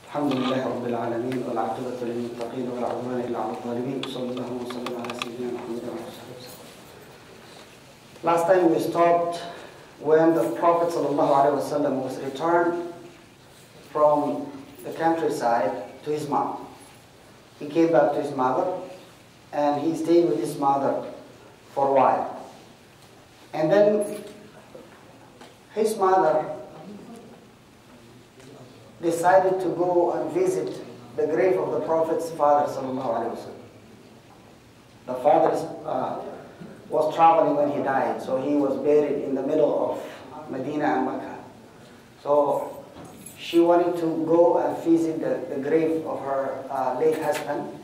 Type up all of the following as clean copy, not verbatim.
الحمد لله رب العالمين والعاقبة للمتقين ولا عدوان إلا على الظالمين صلى الله وسلم على سيدنا محمد وعلى آله وسلم. Last time we stopped when the Prophet ﷺ was returned from the countryside to his mom. He came back to his mother and he stayed with his mother for a while. And then his mother decided to go and visit the grave of the Prophet's father ﷺ. The father was traveling when he died, so he was buried in the middle of Medina and Mecca. So she wanted to go and visit the grave of her late husband.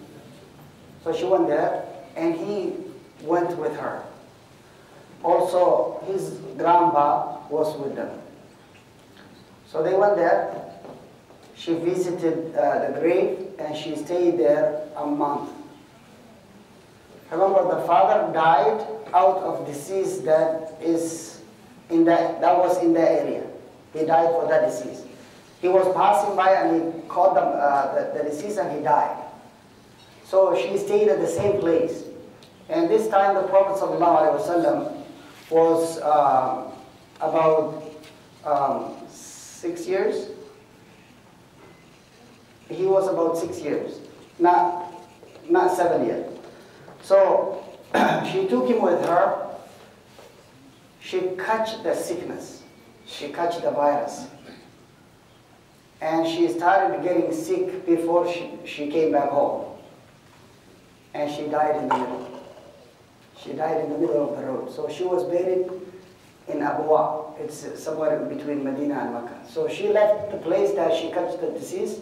So she went there and he went with her. Also his grandpa was with them. So they went there. She visited the grave and she stayed there a month. Remember, the father died out of disease that was in the area. He died for that disease. He was passing by and he caught the disease and he died. So she stayed at the same place. And this time the Prophet ﷺ was about 6 years. He was about 6 years, not 7 yet. So she took him with her. She caught the sickness. She caught the virus. And she started getting sick before she came back home. And she died in the middle. She died in the middle of the road. So she was buried in Abwa. It's somewhere between Medina and Mecca. So she left the place that she caught the disease.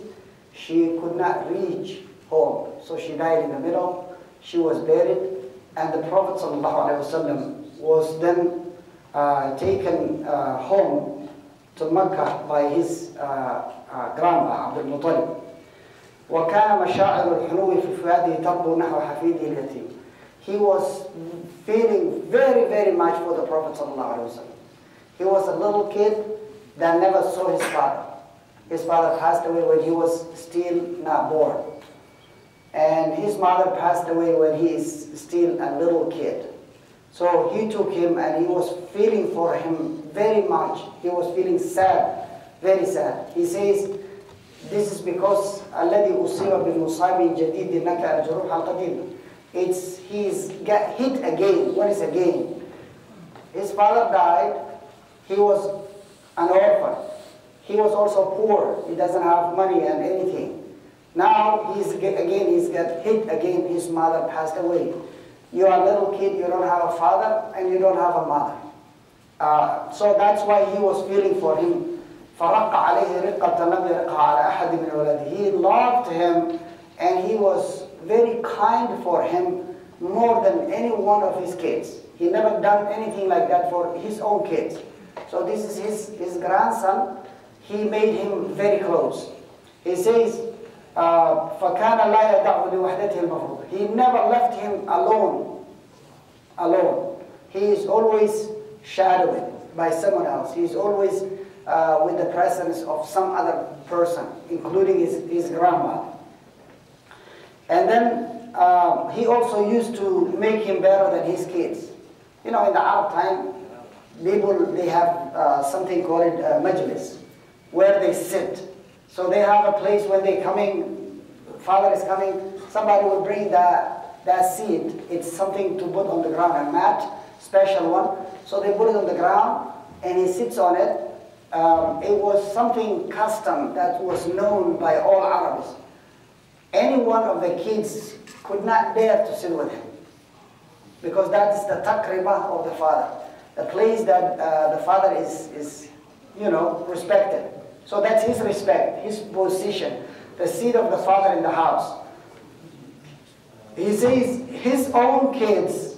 She could not reach home, so she died in the middle. She was buried, and the Prophet ﷺ was then taken home to Mecca by his grandpa, Abdul Muttalib. وَكَانَ مَشَاعِرُ الْحُنُوِّ فِي فُؤَادِهِ تَرْبُو نَحْوَ حَفِيدِهِ الْيَتِيمِ. He was feeling very, very much for the Prophet ﷺ. He was a little kid that never saw his father. His father passed away when he was still not born. And his mother passed away when he is still a little kid. So he took him and he was feeling for him very much. He was feeling sad, very sad. He says, this is because الَّذِي أُصِيبَ بِالْمُصَابِ جَدِيدٍ نَكَ الْجُرُوحَ الْقَدِيمِ He's got hit again. What is again? His father died. He was an orphan. He was also poor. He doesn't have money and anything. Now he's got hit again. His mother passed away. You are a little kid. You don't have a father and you don't have a mother. So that's why he was feeling for him. فَرَقَّ عَلَيْهِ رِقَّةً لَمْ يَرِقَّهَا عَلَى أَحَدٍ مِنْ وَلَدِهِ. He loved him and he was very kind for him more than any one of his kids. He never done anything like that for his own kids. So this is his grandson. He made him very close. He says, فَكَانَ لَا يَدَعُ لِوَحْدَتِهِ الْمَفْرُوضِ. He never left him alone. He is always shadowed by someone else. He is always with the presence of some other person, including his grandma. And then he also used to make him better than his kids. You know, in the Arab time, they have something called majlis, where they sit. So they have a place when they're coming, father is coming, somebody will bring that seat. It's something to put on the ground, a mat, special one. So they put it on the ground and he sits on it. It was something custom that was known by all Arabs. Any one of the kids could not dare to sit with him, because that is the takribah of the father, the place that the father is respected. So that's his respect, his position, the seat of the father in the house. He says his own kids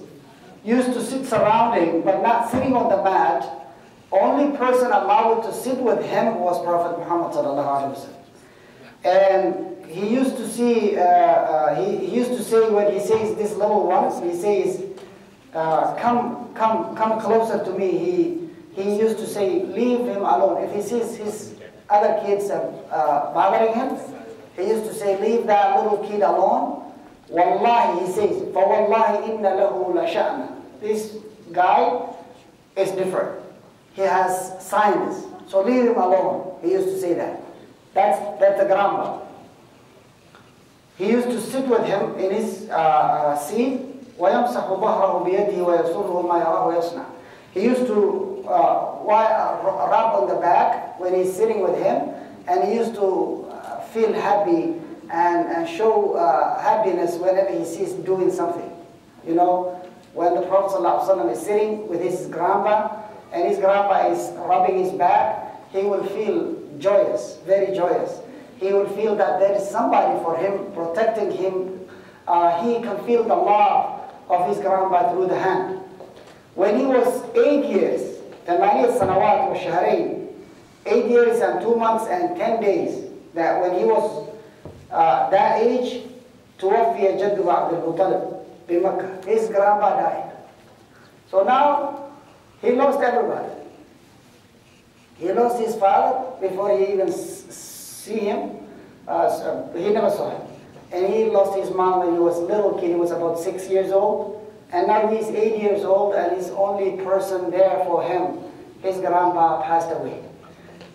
used to sit surrounding, but not sitting on the mat. Only person allowed to sit with him was Prophet Muhammad sallallahu alaihi wasallam. And he used to see, he used to say, when he says this little ones, he says, come closer to me. He used to say, leave him alone. If he sees other kids bothering him, he used to say, leave that little kid alone. Wallahi, he says, فَوَاللَّهِ إِنَّ لَهُ لَشَأْنًا. This guy is different. He has signs. So leave him alone. He used to say that. That's the grandpa. He used to sit with him in his seat. وَيَمْسَحُ ظَهْرَهُ بِيَدِهِ وَيَسُرُّهُ مَا يَرَاهُ يَصْنَعُ. He used to rub on the back when he's sitting with him, and he used to feel happy and show happiness whenever he sees doing something. You know, when the Prophet ﷺ is sitting with his grandpa, and his grandpa is rubbing his back, he will feel joyous, very joyous. He will feel that there is somebody for him, protecting him. He can feel the love of his grandpa through the hand. When he was 8 years, 8 سنوات وشهرين, 8 years and 2 months and 10 days, that when he was that age, توفي جده عبد المطلب بمكة. His grandpa died. So now he lost everybody. He lost his father before he even see him. He never saw him. And he lost his mom when he was a little kid. He was about 6 years old. And now he's 8 years old, and his only person there for him, his grandpa, passed away.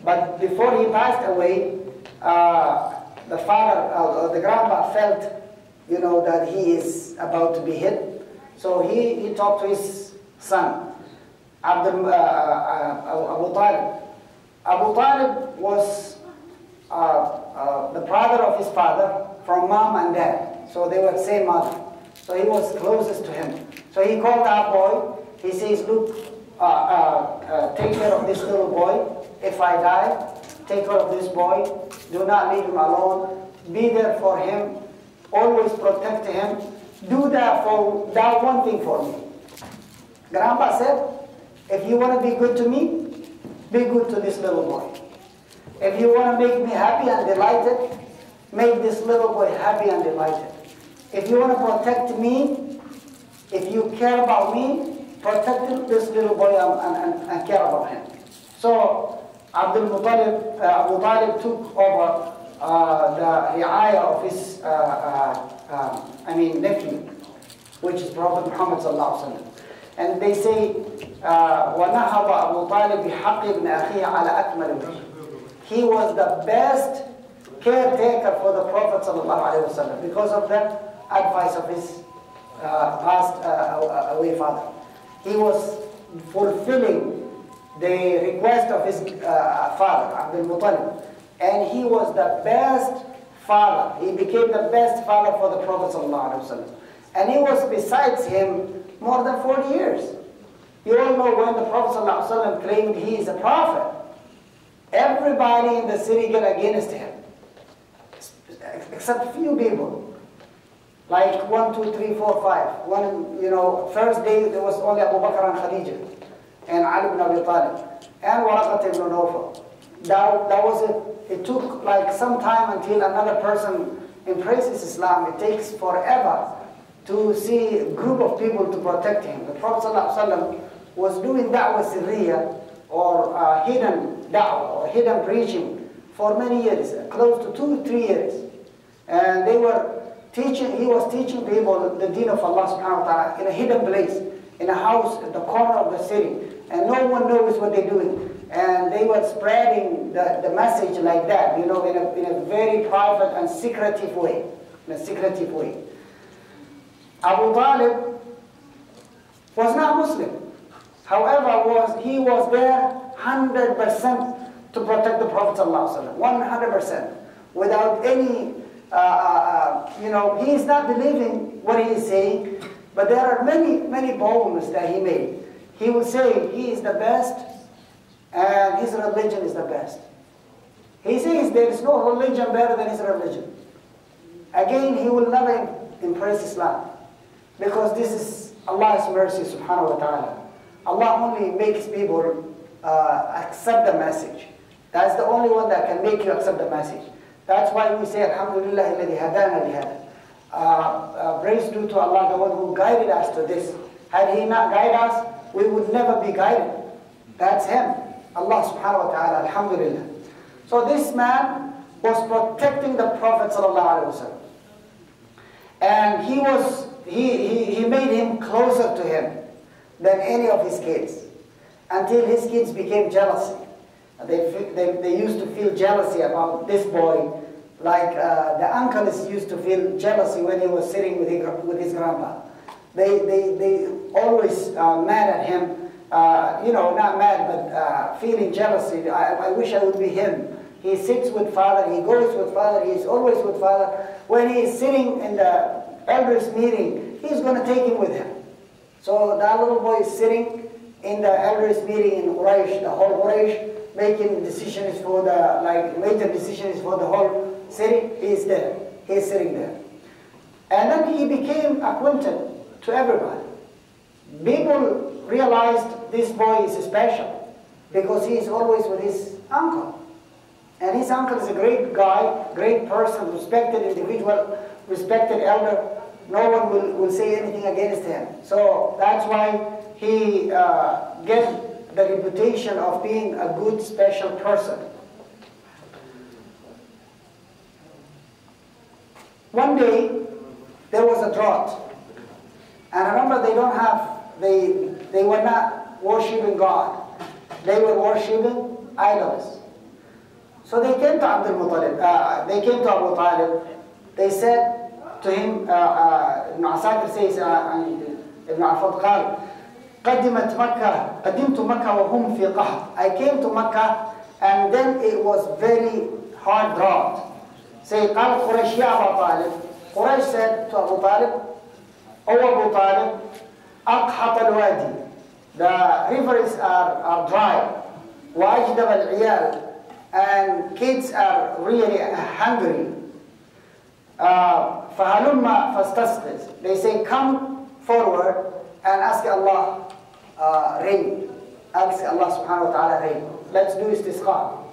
But before he passed away, the father, the grandpa felt, you know, that he is about to be hit. So he talked to his son, Abu Talib. Abu Talib was the brother of his father from mom and dad. So they were the same mother. So he was closest to him. So he called that boy. He says, look, take care of this little boy. If I die, take care of this boy. Do not leave him alone. Be there for him. Always protect him. Do that one thing for me. Grandpa said, if you want to be good to me, be good to this little boy. If you want to make me happy and delighted, make this little boy happy and delighted. If you want to protect me, if you care about me, protect this little boy and care about him. So Abu Talib took over the ri'ayah of his nephew, which is Prophet Muhammad sallallahu alaihi wasallam. And they say, وَنَهَضَ أَبُو طَالِبْ بِحَقِّ ابْنِ أَخِيهِ عَلَى أَكْمَلِ وَجْهٍ. He was the best caretaker for the Prophet sallallahu alaihi wasallam because of the advice of his passed away father. He was fulfilling the request of his father, Abdul Muttalib, and he was the best father. He became the best father for the Prophet sallallahu alaihi wasallam. And he was besides him more than 40 years. You all know when the Prophet sallallahu alaihi wasallam claimed he is a prophet, everybody in the city got against him, except few people. Like 1, 2, 3, 4, 5. One, you know, first day there was only Abu Bakr and Khadija, and Ali ibn Abi Talib, and Waraqat ibn Nawfal. That was it. It took like some time until another person embraces Islam. It takes forever to see a group of people to protect him. The Prophet ﷺ was doing da'wah sirriya, or hidden da'wah, or hidden preaching for many years, close to 2 to 3 years. And they were teaching, he was teaching people the deen of Allah subhanahu wa ta'ala in a hidden place, in a house at the corner of the city, and no one knows what they're doing. And they were spreading the message like that, you know, in a very private and secretive way, Abu Talib was not Muslim. However, he was there 100% to protect the Prophet ﷺ, 100%, without any, you know, he is not believing what he is saying, but there are many poems that he made. He will say he is the best, and his religion is the best. He says there is no religion better than his religion. Again, he will never embrace Islam, because this is Allah's mercy subhanahu wa ta'ala. Allah only makes people accept the message. That's the only one that can make you accept the message. That's why we say, Alhamdulillah alladhi hadana li hada. Praise due to Allah, the one who guided us to this. Had He not guided us, we would never be guided. That's Him, Allah subhanahu wa ta'ala, Alhamdulillah. So this man was protecting the Prophet ﷺ. And he made him closer to him than any of his kids, until his kids became jealousy. They used to feel jealousy about this boy, like the uncles used to feel jealousy when he was sitting with his grandpa. They always mad at him, not mad, but feeling jealousy. I wish I would be him. He sits with father, he goes with father, he's always with father. When he's sitting in the elders meeting, he's going to take him with him. So that little boy is sitting in the elders meeting in Quraysh, the whole Quraysh, making decisions for major decisions for the whole city. He's there, he's sitting there. And then he became acquainted to everybody. People realized this boy is special because he is always with his uncle. And his uncle is a great guy, great person, respected individual, respected elder. No one will say anything against him. So that's why he gets the reputation of being a good, special person. One day, there was a drought. And remember, they were not worshiping God. They were worshiping idols. So they came to Abu Talib. They said to him, Ibn Asakir says, Ibn Afad قال قدمت مكة وهم في قحط. I came to Mecca and then it was very hard drought. Say قال قريش يا أبا طالب. Quraysh said to Abu Talib, O Abu Talib, أقحط الوادي. The rivers are dry. وأجدب العيال. And kids are really hungry. فَهَلُمَّ فَاسْتَسْقِسْ. They say, come forward and ask Allah rain. Ask Allah subhanahu wa ta'ala rain. Let's do istisqa.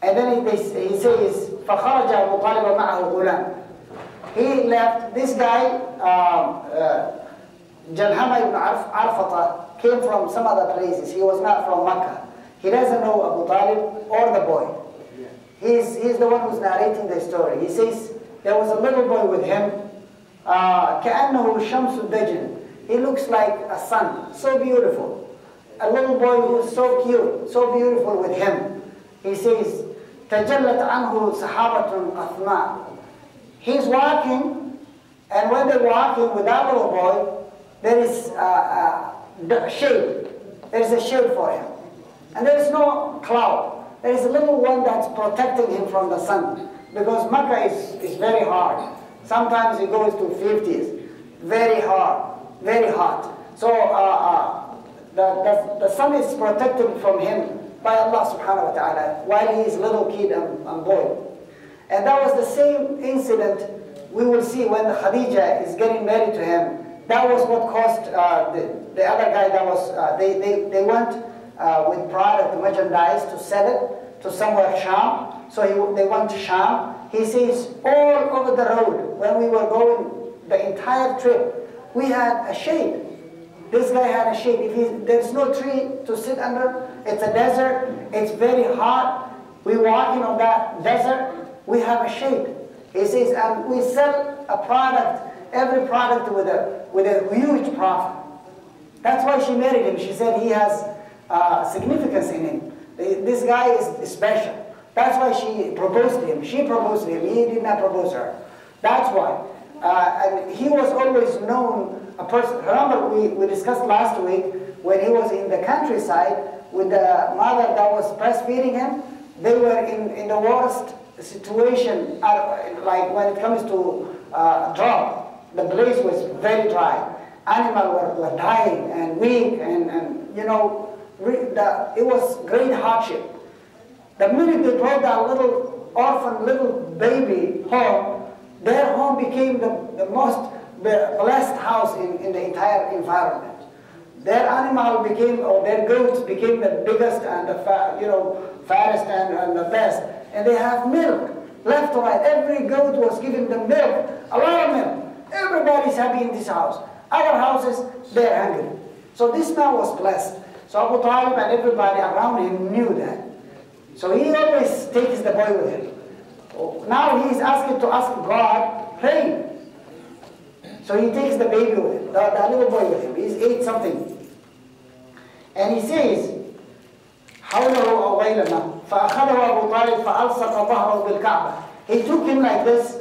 And then he says, فَخَرَجَ أَبُو طَالِبَ مَعَهُ غُلَامٍ. He left, this guy, Jalhama ibn Arfata, came from some other places. He was not from Makkah. He doesn't know Abu Talib or the boy. He's the one who's narrating the story. He says, there was a little boy with him, كَأَنَّهُ شَمْسُ الدَّجْنِ. He looks like a sun, so beautiful. A little boy who's so cute, so beautiful with him. He says, تَجَلَّتْ عَنْهُ سَحَابَةٌ قَثْمَاء. He's walking, and when they're walking with that little boy, there is a shade. There is a shade for him. And there is no cloud. There is a little one that's protecting him from the sun. Because Makkah is very hard. Sometimes it goes to 50s. Very hard, very hot. So the sun is protected from him by Allah subhanahu wa ta'ala while he is little kid and boy. And that was the same incident we will see when Khadija is getting married to him. That was what caused the other guy that was, they went with product, merchandise to sell it to somewhere Sham. So they went to Sham. He says all over the road when we were going the entire trip, we had a shade. This guy had a shade. There's no tree to sit under. It's a desert. It's very hot. We walking on that desert. We have a shade. He says, and we sell a product, every product with a huge profit. That's why she married him. She said he has significance in him. This guy is special. That's why she proposed to him. She proposed to him. He did not propose her. That's why. And he was always known a person. Remember, we discussed last week when he was in the countryside with the mother that was breastfeeding him. They were in the worst situation, like when it comes to drought. The place was very dry. Animals were dying and weak, and you know, it was great hardship. The minute they brought that little orphan, little baby home, their home became the most blessed house in the entire environment. Their animal became, or their goats became the biggest and the fattest and the best. And they have milk, left to right. Every goat was giving them milk, a lot of milk. Everybody's happy in this house. Other houses, they're hungry. So this man was blessed. So Abu Talib and everybody around him knew that. So he always takes the boy with him. Now he is asking to ask God rain. So he takes the baby with him, the little boy with him. He's 8 something. And he says, حوله أويلنا فأخذه أبو طالب فألصق ظهره بالكعبة. He took him like this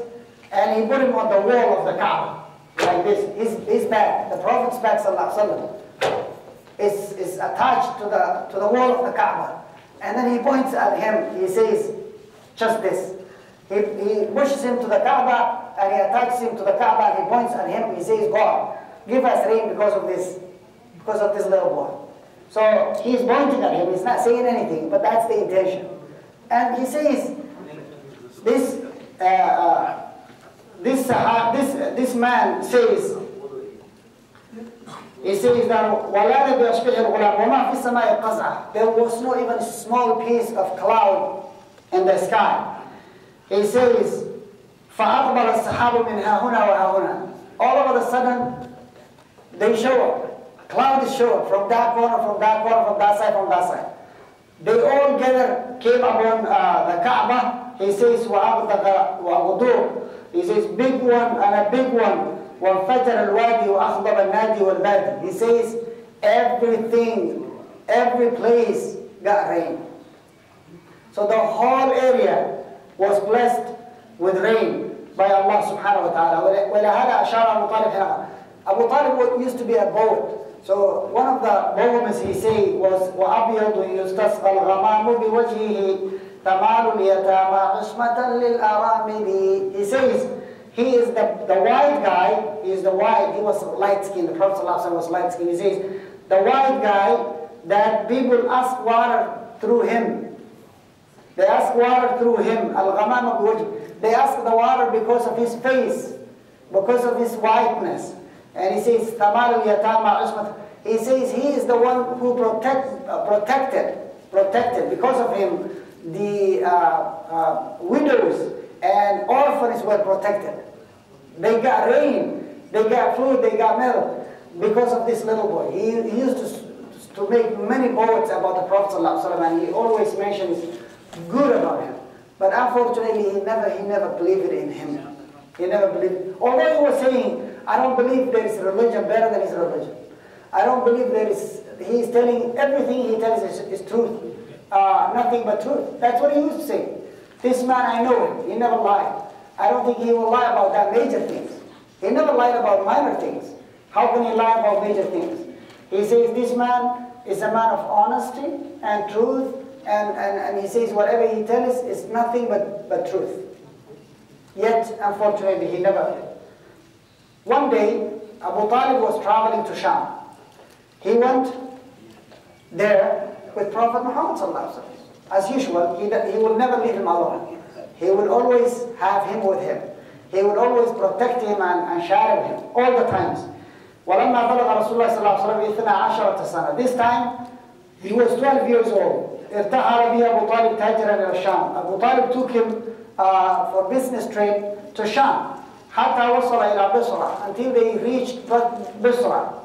and he put him on the wall of the Kaaba. Like this. His back, the Prophet's back sallallahu is attached to the wall of the Kaaba. And then he points at him, he says, just this. He pushes him to the Kaaba and he attaches him to the Kaaba and he points at him, he says, God, give us rain because of this little boy. So he's pointing at him, he's not saying anything, but that's the intention. And he says, this man says, he says that there was not even a small piece of cloud in the sky. He says, فَأَقْبَلَ السَّحَابُ مِنْ هَا هُنَا وَهَا هُنَا. All of a sudden, they show up. A cloud is show up from that corner, from that corner, from that side, from that side. They all came upon the Kaaba. He says, وَأَبْتَغَ وَغُدُوء. He says, big one and a big one. وَانْفَجَرَ الْوَادِي وَأَخْضَبَ النَّادِي وَالْبَادِي. He says, everything, every place got rain. So the whole area was blessed with rain by Allah subhanahu wa ta'ala. وَلَهَذَا أَشَارَ أَبُو طَالِبْ هِنَا. Abu Talib used to be a poet. So one of the poems he said was, وَأَبْيَضُ يُسْتَسْقَى الْغَمَامُ بِوَجْهِهِ تَمَالُ الْيَتَامَى عِصْمَةً لِلْأَرَامِلِ. He says, he is the white guy, he was light-skinned, the Prophet ﷺ was light-skinned. He says, the white guy that people ask water through him. They ask water through him. Al-Ghamam biwajh. They ask the water because of his face, because of his whiteness. And he says, Tamal al-Yatama Ismat. He says he is the one who protected. Because of him, the widows and orphans were protected. They got rain, they got food, they got milk because of this little boy. He used to make many poets about the Prophet ﷺ, and he always mentions good about him. But unfortunately, he never believed in him. He never believed. Although he was saying, I don't believe there is religion better than his religion. I don't believe there is, he is telling, everything he tells is truth. Nothing but truth. That's what he used to say. This man, I know him. He never lied. I don't think he will lie about that major things. He never lied about minor things. How can he lie about major things? He says this man is a man of honesty and truth, and he says whatever he tells is nothing but truth. Yet, unfortunately, he never did. One day, Abu Talib was traveling to Sham. He went there with Prophet Muhammad ﷺ. As usual, he will never leave him alone. He will always have him with him. He would always protect him and share with him all the times. وَلَمَّا بَلَغَ رَسُولُ اللَّهِ صَلَّى اللَّهُ عَلَيْهِ وَسَلَّمَ 12 سَنَةً. This time, he was 12 years old. ارتحل به أبو طالب تاجرا إلى الشام. Abu Talib took him for business trip to Sham. حتى وصل إلى بصرة, until they reached بصرة.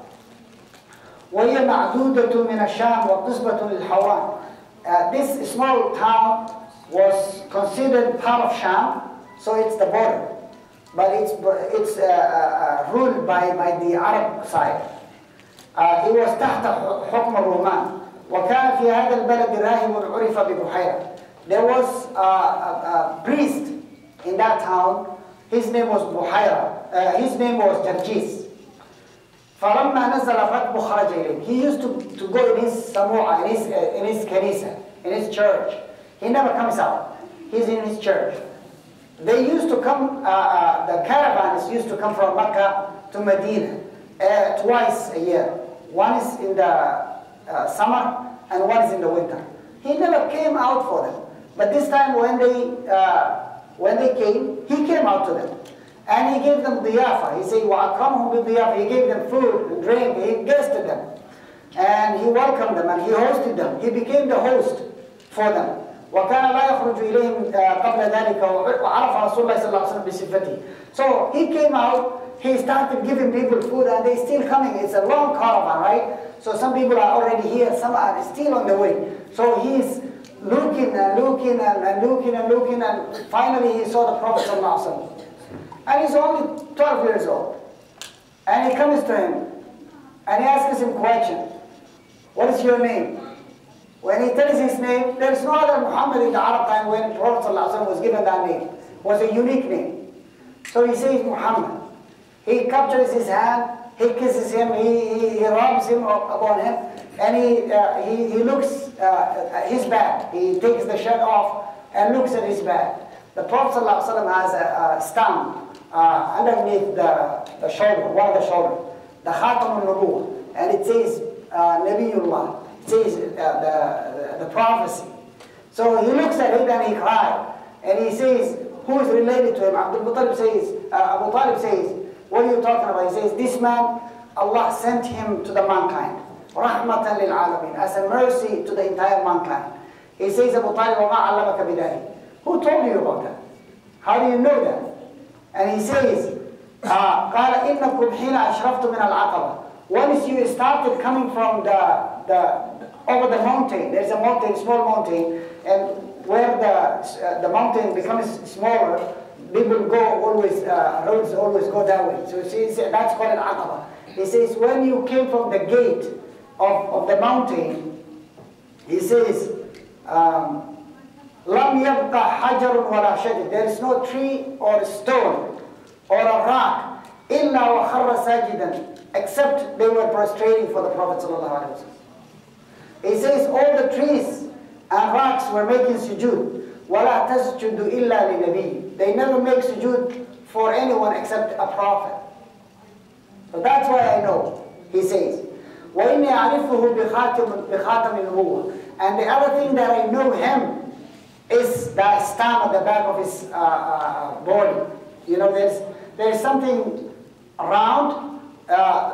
وهي معدودة من الشام وقصبة للحوران. This small town was considered part of Sham, so it's the border. But it's ruled by the Arab side. It was تحت حكم الرومان. وكان في هذا البلد راهب عرف ببحيرة. There was a priest in that town. His name was Buhaira. His name was Jarjis. فلما نزل الركب خرج إليه. He used to go in his samu'a, in his kanisa, in his church. He never comes out. He's in his church. They used to come, the caravans used to come from Mecca to Medina twice a year. One is in the summer and one is in the winter. He never came out for them. But this time when they came, he came out to them. And he gave them diyafa. He said, وَأَكْرَمْهُمْ بِالضِّيَافَةِ. He gave them food and drink. He guested them. And he welcomed them and he hosted them. He became the host for them. وَكَانَ لَا يَخْرُجُ إِلَيْهِمْ قَبْلَ ذَلِكَ وَعَرَفَ رَسُولُ اللَّهِ صَلَّى اللَّهُ عَلَيْهِ وَسَلَّمَ. So he came out, he started giving people food, and they're still coming. It's a long caravan, right? So some people are already here, some are still on the way. So he's looking and looking and looking and looking, and finally he saw the Prophet ﷺ. And he's only 12 years old. And he comes to him and he asks him a question. What is your name? When he tells his name, there's no other Muhammad in the Arab time when Prophet ﷺ was given that name. It was a unique name. So he says Muhammad. He captures his hand, he kisses him, he rubs him upon him, and he looks at his back. He takes the shirt off and looks at his back. The Prophet ﷺ has a stamp underneath the shoulder, one of the shoulders, the Khatam al-Nubuwwah, and it says Nabiullah. It says the prophecy. So he looks at it and he cried, and he says, who is related to him? Abu Talib says, what are you talking about? He says, this man, Allah sent him to the mankind, rahmatan lil alamin, as a mercy to the entire mankind. He says, Abu Talib, وَمَا عَلَّمَكَ بِذَلِكَ. Who told you about that? How do you know that? And he says, قال إنكم حين أشرفت من العقبة. Once you started coming from over the mountain, there's a mountain, small mountain, and where the mountain becomes smaller, people go always, roads always go that way. So he says, that's called an aqaba. He says, when you came from the gate of the mountain, he says, لم يبقى حجر ولا شجر. There is no tree or stone or a rock إلا وخر ساجدا, except they were prostrating for the Prophet ﷺ. He says all the trees and rocks were making sujood. وَلَا تَسْجُدُ إِلَّا لِنَبِيٍّ. They never make sujood for anyone except a prophet. So that's why I know. He says, وَإِنِّي أَعْرِفُهُ بِخَاتَمِ النُّبُوَّةِ. And the other thing that I know him is the stamp at the back of his body. You know, there's something round,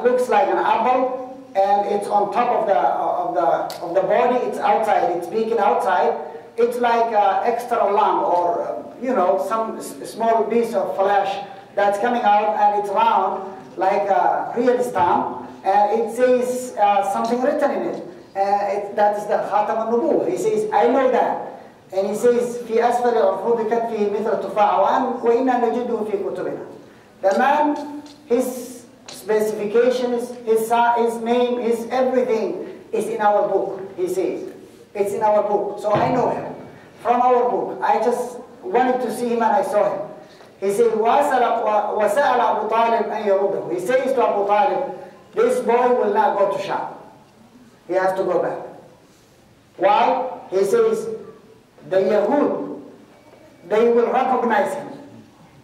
looks like an apple, and it's on top of the body. It's outside. It's peeking outside. It's like extra lump, or you know, some small piece of flesh that's coming out, and it's round like a real stamp, and it says something written in it. That is the Khatam al-Nubuwwah. He says, I know that. And he says, في أسفل عرفوض كتفه مثل تفاح وإنا نجده في كتبنا. The man, his specifications, his name, his everything is in our book, he says. It's in our book. So I know him from our book. I just wanted to see him and I saw him. He said, وَسَأَلَ أَبُو طَالِبْ أَنْ يَرُدَّهُ. He says to Abu Talib, this boy will not go to Sham. He has to go back. Why? He says, the Yahud, they will recognize him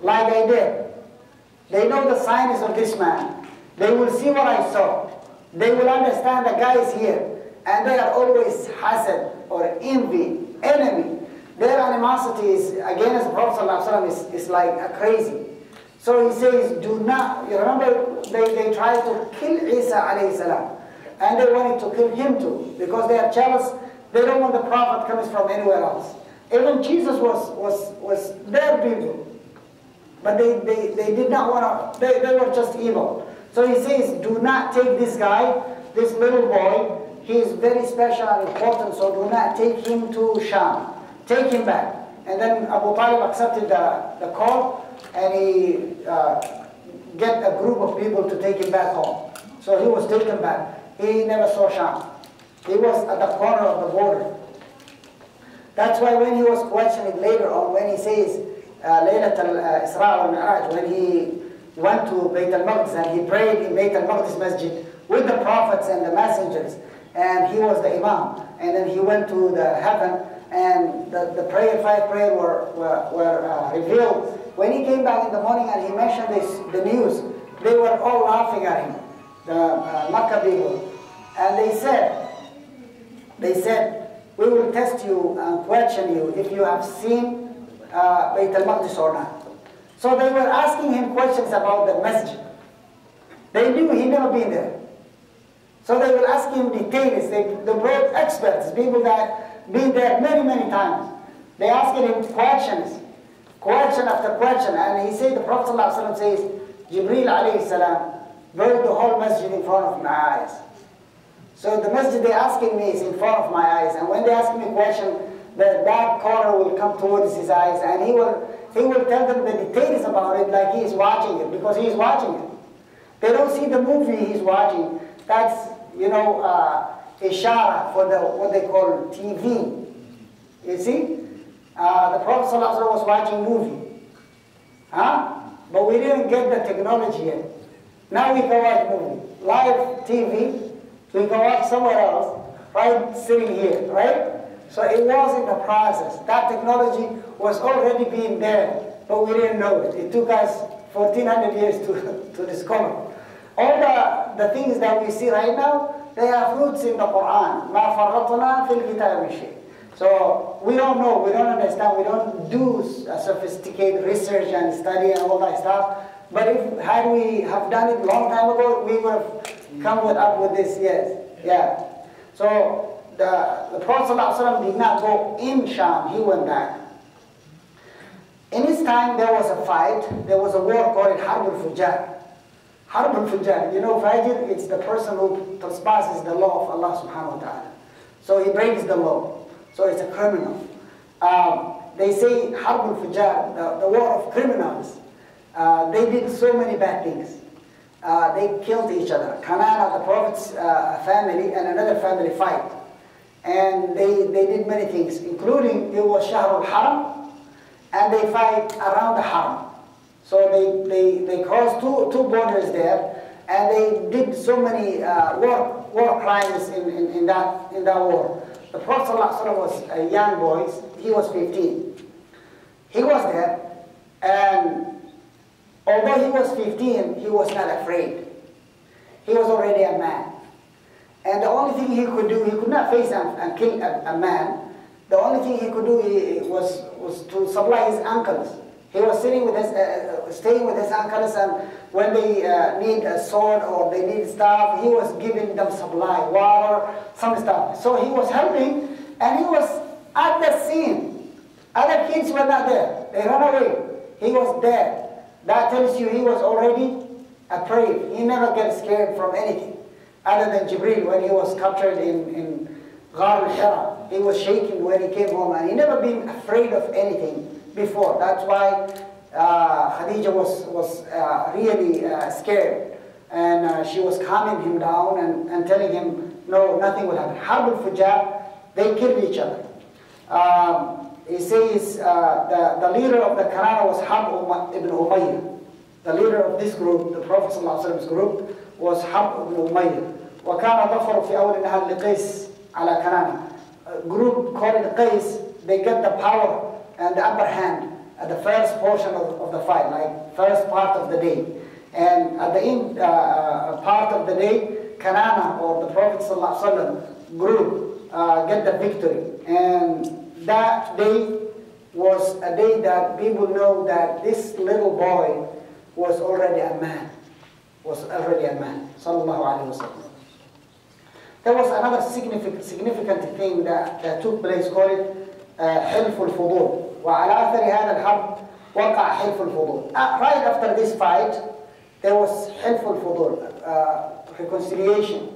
like I did. They know the signs of this man. They will see what I saw. They will understand the guy is here. And they are always hasad or envy, enemy. Their animosity is against the Prophet ﷺ is like crazy. So he says, do not, you remember they tried to kill Isa alayhi salam. And they wanted to kill him too, because they are jealous. They don't want the Prophet coming from anywhere else. Even Jesus was their people. But they did not want to, they were just evil. So he says, do not take this guy, this little boy. He is very special and important, so do not take him to Sham. Take him back. And then Abu Talib accepted the call, and he get a group of people to take him back home. So he was taken back. He never saw Sham. He was at the corner of the border. That's why when he was questioned later on, when he says, Laylat al-Isra al-Mi'raj, when he went to Bayt al-Maqdis and he prayed in Bayt al-Maqdis Masjid with the prophets and the messengers, and he was the Imam, and then he went to the heaven, and the five prayers were revealed. When he came back in the morning and he mentioned the news, they were all laughing at him, the Makkah people. And they said, we will test you and question you if you have seen Bayt al-Maqdis or not. So they were asking him questions about the masjid. They knew he never been there. So they will ask him details. They brought experts, people that been there many, many times. They asked him questions, question after question. And he said, the Prophet ﷺ says, Jibreel alayhi salam brought the whole masjid in front of my eyes. So the masjid they're asking me is in front of my eyes. And when they ask me a question, that corner will come towards his eyes, and he will tell them the details about it like he is watching it, because he is watching it. They don't see the movie he's watching. That's, you know, ishara for what they call TV. You see? The Prophet ﷺ was watching movie. Huh? But we didn't get the technology yet. Now we can watch movie. Live TV, we can watch somewhere else, right sitting here, right? So it was in the process. That technology was already being there, but we didn't know it. It took us 1400 years to discover. All the things that we see right now, they have roots in the Quran. مَا فَرَّطْنَا فِي الْكِتَابِ مِنْ شَيْءٍ. So we don't know, we don't understand, we don't do sophisticated research and study and all that stuff. But had we have done it a long time ago, we would have come up with this, yes. Yeah. So the Prophet ﷺ did not go in Sham, he went back. In his time there was a fight, there was a war called Harb al-Fujjar. Harb al-Fujjar, you know, Fajr, it's the person who trespasses the law of Allah subhanahu wa ta'ala. So he breaks the law. So it's a criminal. They say Harb al-Fujjar, the war of criminals. They did so many bad things. They killed each other. Kanana, the Prophet's family, and another family fight. And they did many things, including it was Shahr al-Haram, and they fight around the Haram. So they crossed two borders there, and they did so many war crimes in that war. The Prophet ﷺ was a young boy, he was 15. He was there, and although he was 15, he was not afraid. He was already a man. And the only thing he could do, he could not face and kill a man. The only thing he could do was to supply his uncles. He was staying with his uncles, and when they need a sword or they need stuff, he was giving them supply, water, some stuff. So he was helping, and he was at the scene. Other kids were not there. They ran away. He was there. That tells you he was already afraid. He never gets scared from anything. Other than Jibril, when he was captured in Ghar al-Hira, he was shaking when he came home, and he never been afraid of anything before. That's why Khadija was really scared, and she was calming him down and telling him, no, nothing will happen. Harb al-Fujjar, they killed each other. He says the leader of the Kanana was Harb ibn Umayyah. The leader of this group, the Prophet ﷺ's group, was Harb ibn Umayyah. وكان ظفر في أول النهار لقيس على كنانة. A group called Qais, they get the power and the upper hand at the first portion of the fight, like first part of the day. And at the end part of the day, Kanana, or the Prophet ﷺ group, get the victory. And that day was a day that people know that this little boy was already a man. Sallallahu Alaihi Wasallam. There was another significant thing that took place, called حلف الفضول. وعلى أثر هذا الحرب وقع حلف الفضول. Right after this fight, there was حلف الفضول, reconciliation.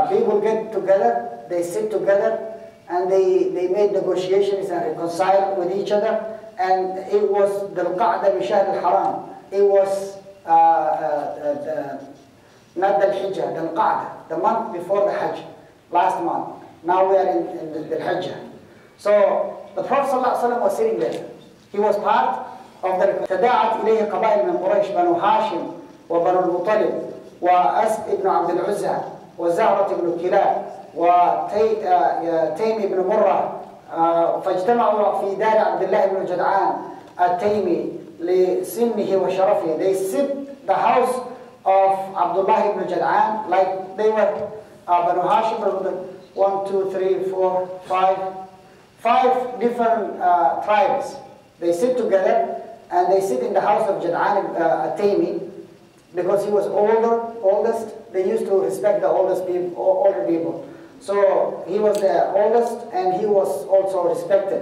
People get together, they sit together, and they made negotiations and reconciled with each other. And it was the Qa'dah Bishar al-Haram. It was not the Hijjah, the Qa'dah, the month before the Hajj, last month. Now we are in the Hajj. So the Prophet ﷺ was sitting there. He was part of the تداعت إليه قبائل من قريش بنو هاشم وبنو المطلب وأسد بن عبد العزى وزهرة بن كلاب وتيم بن مرة فاجتمعوا في دار عبد الله بن جدعان التيمي لسنه وشرفه. They sit the house of Abdullah ibn Jad'an, like they were Banu Hashim, 1, 2, 3, 4, 5 different tribes. They sit together, and they sit in the house of Jad'an al-Taymi, because he was oldest. They used to respect the older people. So he was the oldest, and he was also respected.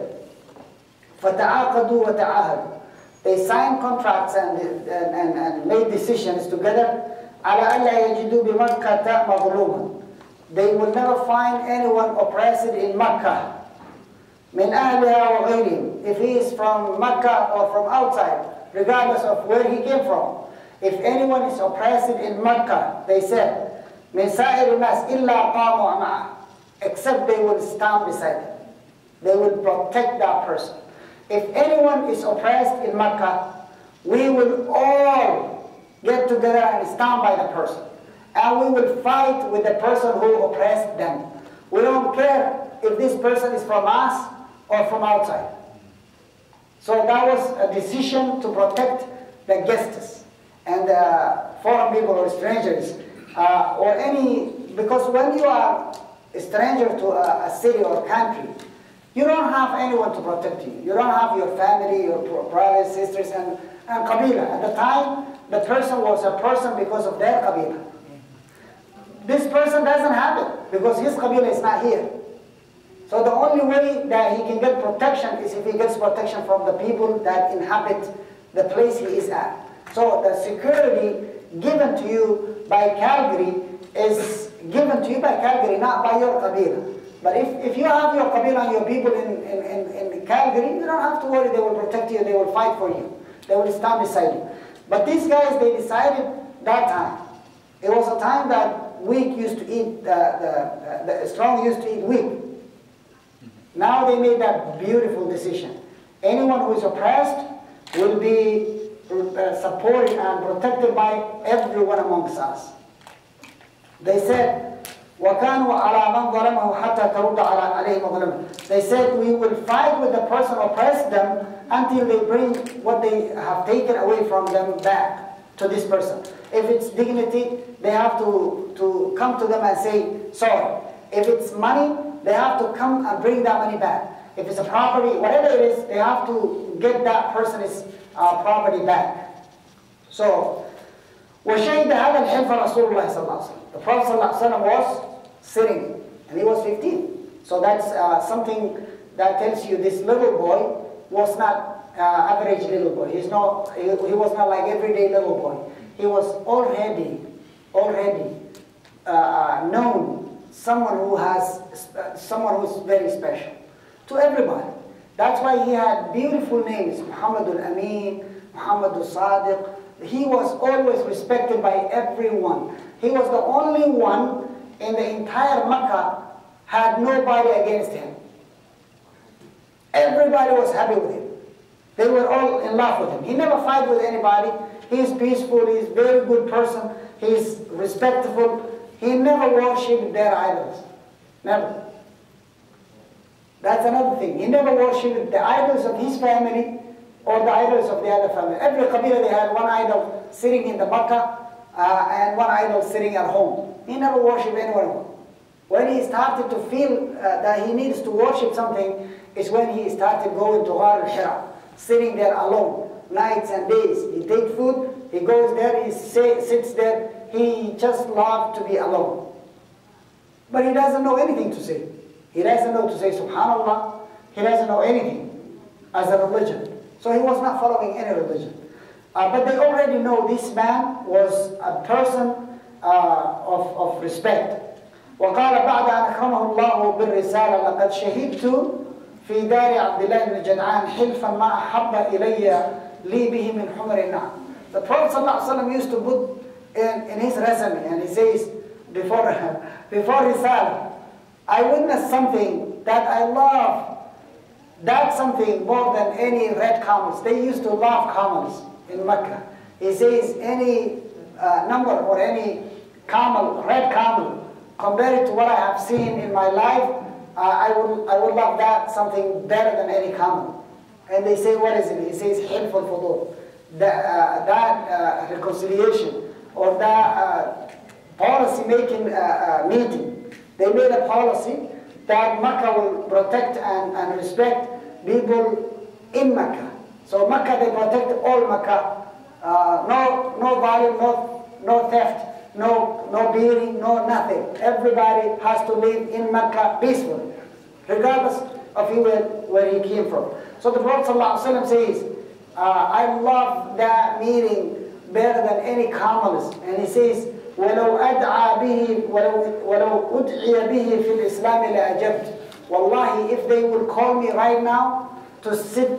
فَتَعَاقَدُوا وَتَعَاهَدُوا. They signed contracts and made decisions together. على ألا يجدوا بمكة مظلوما. They will never find anyone oppressed in Mecca. من أهلها وغيرهم. If he is from Mecca or from outside, regardless of where he came from. If anyone is oppressed in Mecca, they said, من سائر الناس إلا قاموا معه, except they will stand beside him. They will protect that person. If anyone is oppressed in Mecca, we will all get together and stand by the person. And we will fight with the person who oppressed them. We don't care if this person is from us or from outside. So that was a decision to protect the guests and foreign people or strangers or any, because when you are a stranger to a city or a country, you don't have anyone to protect you. You don't have your family, your brothers, sisters, and Qabila. At the time, the person was a person because of their Qabila. This person doesn't have it because his Qabila is not here. So the only way that he can get protection is if he gets protection from the people that inhabit the place he is at. So the security given to you by Calgary is given to you by Calgary, not by your Qabila. But if you have your Qabila and your people in Calgary, you don't have to worry, they will protect you, they will fight for you. They will stand beside you. But these guys, they decided that time. It was a time that weak used to eat, the strong used to eat weak. Now they made that beautiful decision. Anyone who is oppressed will be supported and protected by everyone amongst us. They said, وَكَانُوا عَلَى مَنْ ظَلَمَهُ حَتَّى تَرُدَّ عَلَيْهِمْ مَظْلَمَهُ. They said, we will fight with the person who oppressed them until they bring what they have taken away from them back to this person. If it's dignity, they have to come to them and say sorry. If it's money, they have to come and bring that money back. If it's a property, whatever it is, they have to get that person's property back. So, وَشَهِدَ هَذَا الْحِلْفَ رَسُولُ اللَّهِ صَلَّى اللَّهُ عَلَيْهِ وسلم. The Prophet ﷺ was sitting, and he was 15. So that's something that tells you this little boy was not average little boy. He was not like everyday little boy. He was already known, someone who's very special to everybody. That's why he had beautiful names, Muhammadul Amin, Muhammadul Sadiq. He was always respected by everyone. He was the only one in the entire Mecca had nobody against him. Everybody was happy with him. They were all in love with him. He never fight with anybody. He's peaceful. He's a very good person. He's respectful. He never worshipped their idols. Never. That's another thing. He never worshipped the idols of his family or the idols of the other family. Every Qabila, they had one idol sitting in the Makkah and one idol sitting at home. He never worshipped anyone. When he started to feel that he needs to worship something is when he started going to Ghar al-Hira, sitting there alone, nights and days. He takes food, he goes there, he sits there. He just loved to be alone. But he doesn't know anything to say. He doesn't know to say Subhanallah. He doesn't know anything as a religion. So he was not following any religion. But they already know this man was a person of respect. وقال بعد أن أكرمه الله بالرسالة لقد شهدت في دار عبد الله بن جدعان حلفا ما أحب إلي لي به من حمر النعم. The Prophet ﷺ used to put in his resume, and he says before Risala, I witnessed something that I love. That's something more than any red camels. They used to love camels in Mecca. He says any number or any camel, red camel, compared to what I have seen in my life, I would love that something better than any camel. And they say, what is it? He says, helpful for that reconciliation or that policy-making meeting. They made a policy that Mecca will protect and respect people in Mecca. So Mecca, they protect all Mecca. No violence, no theft, no beating, no nothing. Everybody has to live in Mecca peacefully, regardless of where he came from. So the Prophet ﷺ says, I love that meeting better than any camels. And he says, ولو أدعى به ولو أدعي به في الإسلام لأجبت. Wallahi, if they would call me right now to sit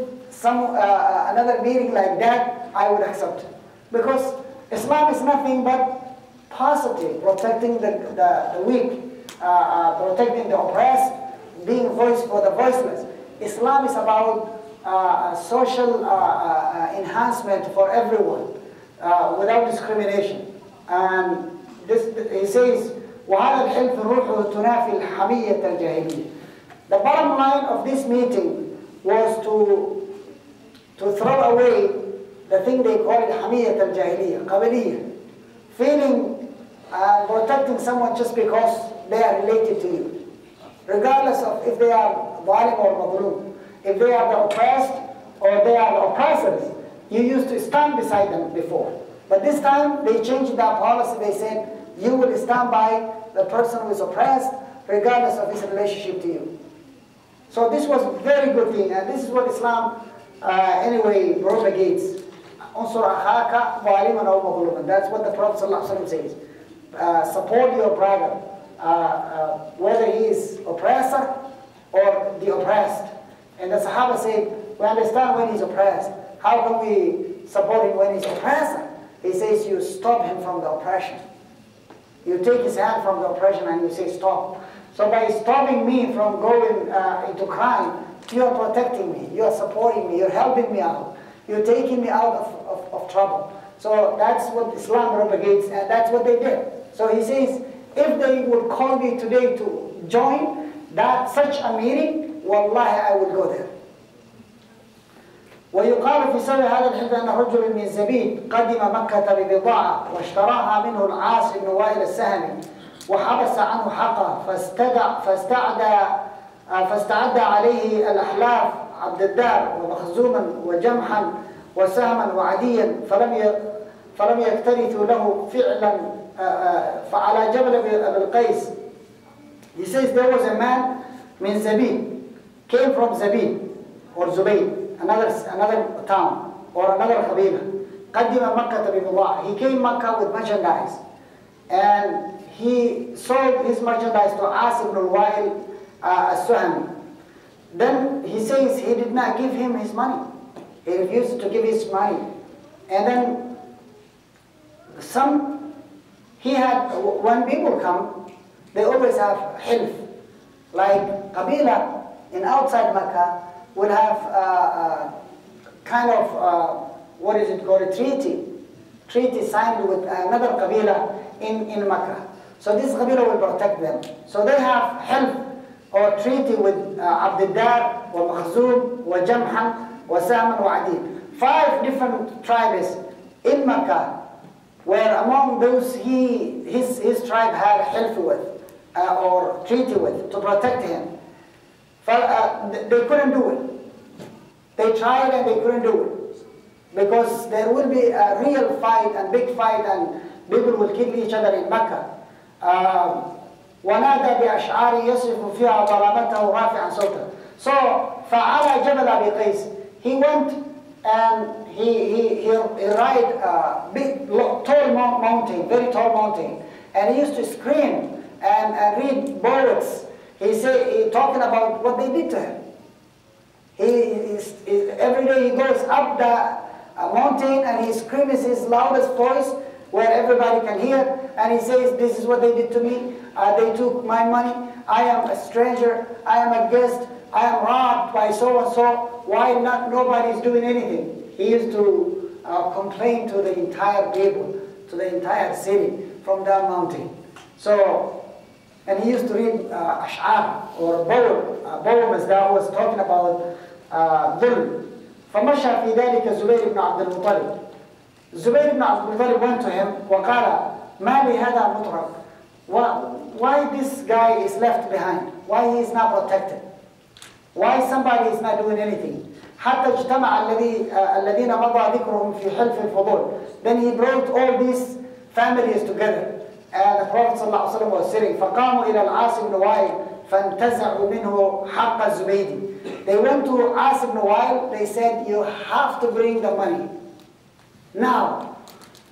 another meeting like that, I would accept it. Because Islam is nothing but positive, protecting the weak, protecting the oppressed, being voice for the voiceless. Islam is about social enhancement for everyone without discrimination. And he says, وَهَذَا الْحِلْفِ رُوحُهُ تُنَافِي الْحَمِيَّةَ الْجَاهِلِيَّةِ. The bottom line of this meeting was to throw away the thing they call it حمية الجاهلية, قبلية, feeling protecting someone just because they are related to you, regardless of if they are ظالم or مظلوم, if they are the oppressed or they are the oppressors. You used to stand beside them before, but this time they changed that policy. They said you will stand by the person who is oppressed regardless of his relationship to you. So this was a very good thing, and this is what Islam anyway propagates. أنصر أخاك ظالما أو مظلوما. That's what the Prophet ﷺ says. Support your brother, whether he is oppressor or the oppressed. And the Sahaba said, we understand when he's oppressed. How can we support him when he's oppressor? He says, you stop him from the oppression. You take his hand from the oppression and you say, stop. So by stopping me from going into crime, you are protecting me, you are supporting me, you're helping me out, you're taking me out of trouble. So that's what Islam propagates, and that's what they did. So he says, if they would call me today to join such a meeting, wallahi, I would go there. ويقال في سبب هذا الحلف أن رجل من زبيد قدم مكة ببضاعة واشتراها منه العاص بن وائل السهمي وحبس عنه حقه فاستعد عليه الأحلاف عبد الدار ومخزوما وجمحا وسهما وعديا فلم يكترثوا له فعلا فعلى جبل أبي القيس. He says there was a man من زبيد, came from Zabid or Zubayd, another town or another qabila. قدم مكة ببضاعة. He came Makkah with merchandise, and he sold his merchandise to As ibn al-Wa'il al-Suhami. Then he says he did not give him his money. He refused to give his money. And then when people come, they always have hilf. Like Qabila in outside Makkah will have kind of, what is it called, a treaty signed with another Qabila in Makkah. So this Qabila will protect them. So they have hilf or treaty with Abdi Dar, wa Makhzum, wa Jamhan, wa Sahman, wa Adid. 5 different tribes in Makkah, where among those his tribe had hilf with, or treaty with, to protect him. They couldn't do it. They tried and they couldn't do it. Because there will be a real fight and big fight, and people will kill each other in Makkah. ونادى بأشعار يصف فيها ضربته رافعا صوته. So فعلى جبل أبي قيس, he went and he ride a big tall mountain, very tall mountain, and he used to scream and read poets. He talking about what they did to him. Every day he goes up the mountain and he screams his loudest voice where everybody can hear, and he says, this is what they did to me. They took my money. I am a stranger. I am a guest. I am robbed by so-and-so. Why nobody is doing anything? He used to complain to the entire people, to the entire city from that mountain. So, and he used to read ash'ar or poems that was talking about dhulm. فمشى في ذلك زبير بن عبد المطلب. Zubayr ibn Abdul Muttalib went to him وقال ما لهذا مترك. Why this guy is left behind? Why he is not protected? Why somebody is not doing anything? حتى اجتمع الذين مضى ذكرهم في حلف الفضول. Then he brought all these families together, and the Prophet ﷺ was sitting. فقاموا إلى العاص بن وائل فانتزعوا منه حق الزبيدي. They went to As ibn Wa'il. They said, you have to bring the money now.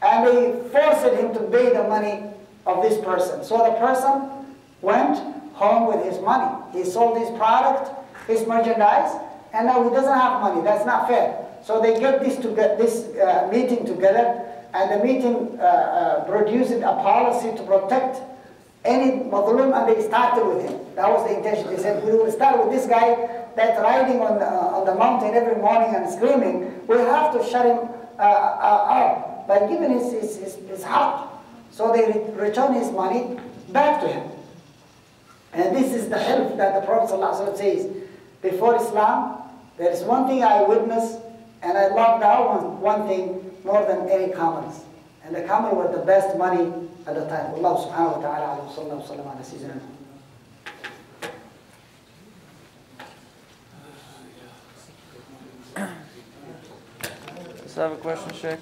And they forced him to pay the money of this person. So the person went, home with his money. He sold his product, his merchandise, and now he doesn't have money. That's not fair. So they get this meeting together, and the meeting produced a policy to protect any Muslim, and they started with him. That was the intention. They said, we will start with this guy that's riding on the mountain every morning and screaming. We have to shut him up by giving his haq. So they return his money back to him. And this is the help that the Prophet ﷺ says. Before Islam, there is one thing I witnessed, and I loved that one thing more than any camels. And the camel were the best money at the time. Allah subhanahu wa ta'ala wa sallallahu wa sallam ala sayyidina. Does I have a question, Sheikh?